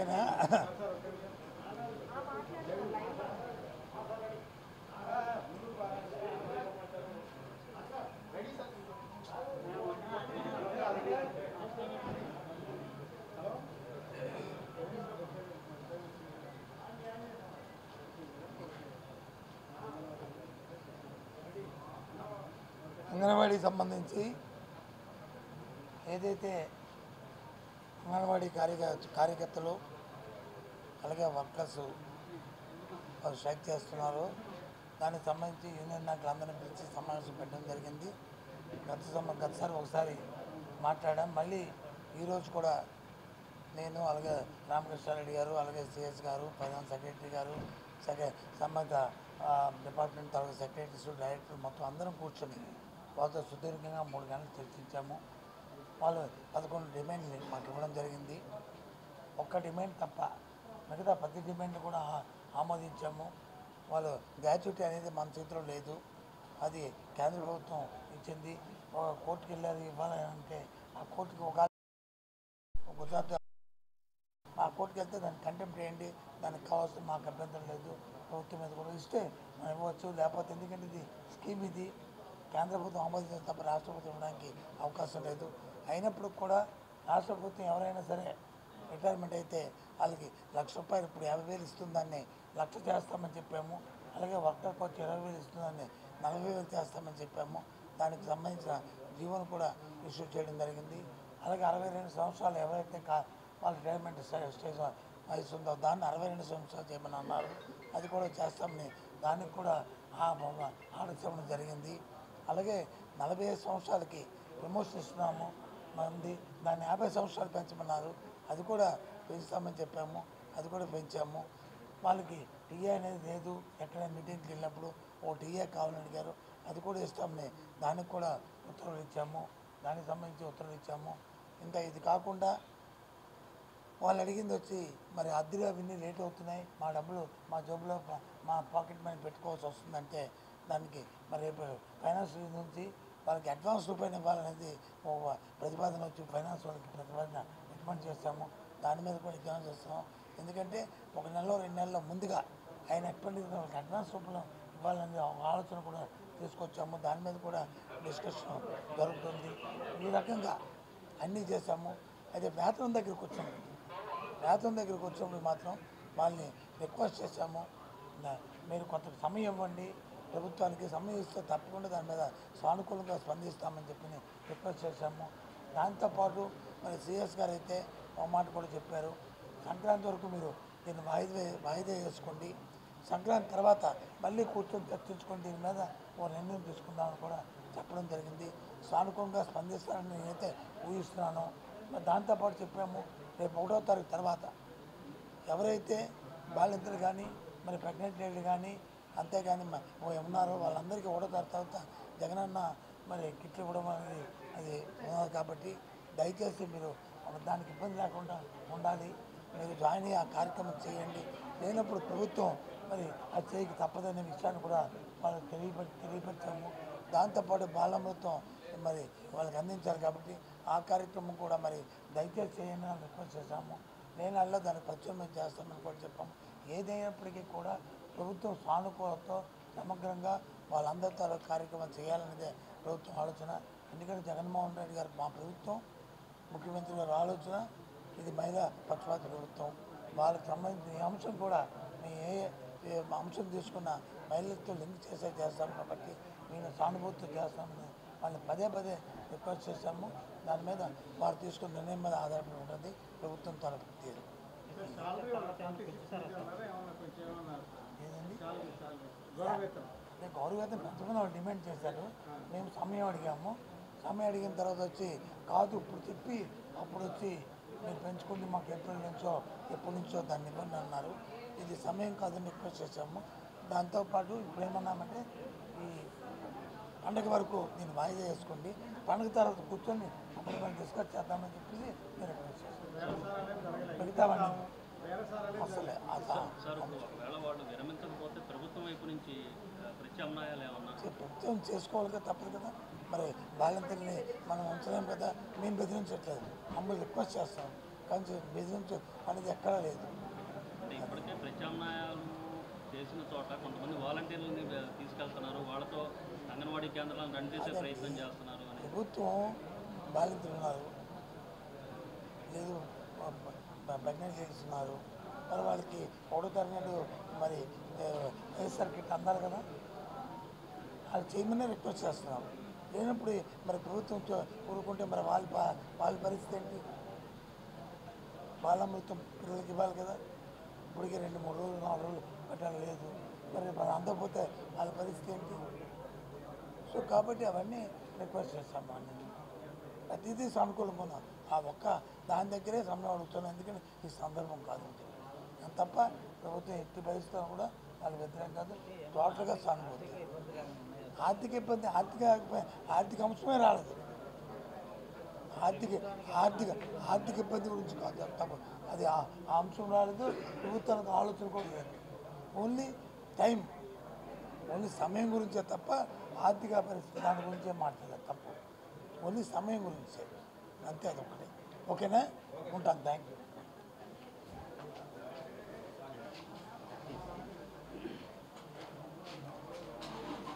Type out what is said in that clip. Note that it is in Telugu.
ఓకేనా? అంగన్వాడీకి సంబంధించి ఏదైతే అంగన్వాడీ కార్యకర్తలు అలాగే వర్కర్స్ వాళ్ళు స్ట్రైక్ చేస్తున్నారో దానికి సంబంధించి యూనియన్ నాయకులందరినీ పిలిచి సమావేశం పెట్టడం జరిగింది. గతసారి ఒకసారి మాట్లాడాం. మళ్ళీ ఈరోజు కూడా నేను అలాగే రామకృష్ణారెడ్డి గారు అలాగే సిఎస్ గారు ఫైనాన్స్ సెక్రటరీ గారు సంబంధిత డిపార్ట్మెంట్ తాలూకు సెక్రటరీస్ డైరెక్టర్ మొత్తం అందరం కూర్చొని వాళ్ళతో సుదీర్ఘంగా 3 గంటలు చర్చించాము. వాళ్ళు 11 డిమాండ్లు మాకు ఇవ్వడం జరిగింది. ఒక్క డిమాండ్ తప్ప మిగతా 10 డిమాండ్లు కూడా ఆమోదించాము. వాళ్ళు గ్రాట్యుటీ అనేది మన చేతిలో లేదు, అది కేంద్ర ప్రభుత్వం ఇచ్చింది. ఒక కోర్టుకి వెళ్ళారు ఇవ్వాలంటే ఆ కోర్టుకి ఒక గుజరాత్ ఆ కోర్టుకి వెళ్తే దాన్ని కంటెంప్ట్ చేయండి, దానికి కావాల్సిన మాకు అభ్యంతరం లేదు, ప్రభుత్వం మీద కూడా ఇస్తే మనం ఇవ్వచ్చు. లేకపోతే ఎందుకంటే ఇది స్కీమ్, ఇది కేంద్ర ప్రభుత్వం ఆమోదించిన తప్ప రాష్ట్ర ప్రభుత్వం ఇవ్వడానికి అవకాశం లేదు. అయినప్పుడు కూడా రాష్ట్ర ప్రభుత్వం ఎవరైనా సరే రిటైర్మెంట్ అయితే వాళ్ళకి ₹1,00,000 ఇప్పుడు 50,000 ఇస్తుంది, దాన్ని 1,00,000 చేస్తామని చెప్పాము. అలాగే వర్కర్కి వచ్చి 20,000 ఇస్తుందని 40,000 చేస్తామని చెప్పాము. దానికి సంబంధించిన జీవోను కూడా ఇష్యూ చేయడం జరిగింది. అలాగే 62 సంవత్సరాలు ఎవరైతే వాళ్ళ రిటైర్మెంట్ స్టేజ్ వయసు ఉందో దాన్ని 62 సంవత్సరాలు చేయమని అన్నారు. అది కూడా చేస్తామని దానికి కూడా ఆర్డర్ ఇవ్వడం జరిగింది. అలాగే 45 సంవత్సరాలకి ప్రమోషన్ ఇస్తున్నాము మంది, దాన్ని 50 సంవత్సరాలు పెంచమన్నారు. అది కూడా పెంచుతామని చెప్పాము, అది కూడా పెంచాము. వాళ్ళకి టీఏ అనేది లేదు, ఎక్కడ మీటింగ్కి వెళ్ళినప్పుడు ఓ టీఏ కావాలని అడిగారు, అది కూడా ఇస్తామని దానికి కూడా ఉత్తర్వులు ఇచ్చాము, దానికి సంబంధించి ఉత్తర్వులు ఇచ్చాము. ఇంకా ఇది కాకుండా వాళ్ళు అడిగింది వచ్చి మరి అద్దెలు అవన్నీ లేట్ అవుతున్నాయి, మా డబ్బులు మా జోబులో మా పాకెట్ మనీ పెట్టుకోవాల్సి వస్తుందంటే దానికి మరి రేపు ఫైనాన్స్ నుంచి వాళ్ళకి అడ్వాన్స్ రూపాయలు ఇవ్వాలనేది ఒక ప్రతిపాదన వచ్చి ఫైనాన్స్ వాళ్ళకి ప్రతిపాదన రికమెండ్ చేస్తాము. దాని మీద కూడా ఎగ్జామ్ చేస్తాము. ఎందుకంటే 1 నెలలో 2 నెలల ముందుగా ఆయన ఎక్స్పెండిచర్ వాళ్ళకి అడ్వాన్స్ రూపంలో ఇవ్వాలనే ఆలోచన కూడా తీసుకొచ్చాము. దాని మీద కూడా డిస్కషన్ జరుగుతుంది. ఈ రకంగా అన్నీ చేస్తాము. అయితే వేతనం దగ్గరికి వచ్చినప్పుడు మాత్రం వాళ్ళని రిక్వెస్ట్ చేశాము, మీరు కొంత సమయం ఇవ్వండి, ప్రభుత్వానికి సమయం ఇస్తే తప్పకుండా దాని మీద సానుకూలంగా స్పందిస్తామని చెప్పి రిక్వెస్ట్ చేశాము. దాంతోపాటు మరి సిఎస్ గారు అయితే ఒక మాట కూడా చెప్పారు, సంక్రాంతి వరకు మీరు దీన్ని వాయిదా వేసుకోండి, సంక్రాంతి తర్వాత మళ్ళీ కూర్చొని చర్చించుకొని దీని మీద ఓ నిర్ణయం తీసుకుందామని కూడా చెప్పడం జరిగింది. సానుకూలంగా స్పందిస్తానని నేనైతే ఊహిస్తున్నాను. దాంతోపాటు చెప్పాము, రేపు 1వ తారీఖు తర్వాత ఎవరైతే బాలింతలు కానీ మరి ప్రెగ్నెంట్ లేడీలు కానీ అంతేగాని ఉన్నారో వాళ్ళందరికీ 1వ తారీఖు తర్వాత జగనన్న మరి కిట్లు ఇవ్వడం అనేది అది ఉన్నది. కాబట్టి దయచేసి మీరు దానికి ఇబ్బంది లేకుండా ఉండాలి, మీరు జాయిన్ అయ్యి ఆ కార్యక్రమం చేయండి. లేనప్పుడు ప్రభుత్వం మరి అది చేయక తప్పదనే విషయాన్ని కూడా వాళ్ళకి తెలియపరిచాము. దాంతోపాటు బాలామృతం మరి వాళ్ళకి అందించాలి కాబట్టి ఆ కార్యక్రమం కూడా మరి దయచేసి చేయండి అని రిక్వెస్ట్ చేశాము. నేనల్లా దానికి ప్రత్యామ్నాయం చేస్తామని కూడా చెప్పాము. ఏదైనప్పటికీ కూడా ప్రభుత్వం సానుకూలతో సమగ్రంగా వాళ్ళందరితో కార్యక్రమం చేయాలనేదే ప్రభుత్వం ఆలోచన. ఎందుకంటే జగన్మోహన్ రెడ్డి గారు మా ప్రభుత్వం, ముఖ్యమంత్రి గారి ఆలోచన ఇది మహిళా పక్షపాత ప్రభుత్వం. వాళ్ళకి సంబంధించిన ఈ అంశం కూడా మేము ఏ అంశం తీసుకున్న మహిళలతో లింక్ చేస్తాం కాబట్టి మేము సానుభూతితో చేస్తామని వాళ్ళని పదే రిక్వెస్ట్ చేశాము. దాని మీద వారు తీసుకున్న నిర్ణయం మీద ఆధారపడి ఉంటుంది ప్రభుత్వం తరఫు తీరు. ఏదండి గౌరవేతం పెంచమని వాళ్ళు డిమాండ్ చేశారు. మేము సమయం అడిగాము. సమయం అడిగిన తర్వాత వచ్చి కాదు ఇప్పుడు చెప్పి అప్పుడు వచ్చి మీరు పెంచుకుంటే మాకు ఎప్పటి నుంచో దాన్ని ఇవ్వండి అన్నారు. ఇది సమయం కాదని రిక్వెస్ట్ చేశాము. దాంతోపాటు ఇప్పుడు ఏమన్నామంటే ఈ పండగ వరకు నేను వాయిదా వేసుకోండి, పండుగ తర్వాత కూర్చొని అప్పుడు మనం డిస్కస్ చేద్దామని చెప్పేసి నేను రిక్వెస్ట్ చేస్తాను. మిగతావన్నీ అసలే ప్రభుత్వం చేసుకోవాలి కదా, తప్పదు కదా. మరి బాలింతల్ని మనం ఉంచలేము కదా, మేము బెదిరించట్లేదు, మమ్మల్ని రిక్వెస్ట్ చేస్తాం. కొంచెం బెదిరించు అనేది ఎక్కడా లేదు. అంటే ఇప్పటికే ప్రత్యామ్నాయాలు చేసిన చోట కొంతమంది వాలంటీర్లని తీసుకెళ్తున్నారు, వాళ్ళతో అంగన్వాడీ కేంద్రాలను రన్ చేసే ప్రయత్నం చేస్తున్నారు అని. ప్రభుత్వం బాధితులు ఉన్నారు, లేదు ప్రెగ్నెంట్ లేడీస్ ఉన్నారు, మరి వాళ్ళకి ఒకటో తరగతి మరి వైఎస్ఆర్ కిట్ అందాలి కదా, వాళ్ళు చేయమనే రిక్వెస్ట్ చేస్తున్నాం. లేనప్పుడు మరి ప్రభుత్వం ఊరుకుంటే మరి వాళ్ళ పరిస్థితి ఏంటి? బాలామృతం పిల్లలకి ఇవ్వాలి కదా, ఇప్పటికే 2-3 రోజులు 4 రోజులు పెట్టాలి లేదు, మరి అందకపోతే వాళ్ళ పరిస్థితి ఏంటి? సో కాబట్టి అవన్నీ రిక్వెస్ట్ చేస్తాం. అన్నీ ప్రతిదీ సానుకూలంగా ఆ ఒక్క దాని దగ్గరే సమయం అడుగుతున్నాం, ఎందుకంటే ఈ సందర్భం కాదు తప్ప ప్రభుత్వం ఎట్టి పరిస్థితుల్లో కూడా వాళ్ళు వ్యతిరేకం కాదు, టోటల్గా సానుభూతి. ఆర్థిక ఇబ్బంది ఆర్థిక అంశమే రాలేదు, ఆర్థిక ఇబ్బంది గురించి కాదు తప్ప, అది ఆ అంశం రాలేదు. ప్రభుత్వానికి ఆలోచన కూడా లేదు, ఓన్లీ టైం, ఓన్లీ సమయం గురించే తప్ప ఆర్థిక పరిస్థితి దాని గురించే మాట్లాడలేదు తప్ప, ఓన్లీ సమయం గురించే అంతే, అదొకటి. ఓకేనా, ఉంటాను. Thank you.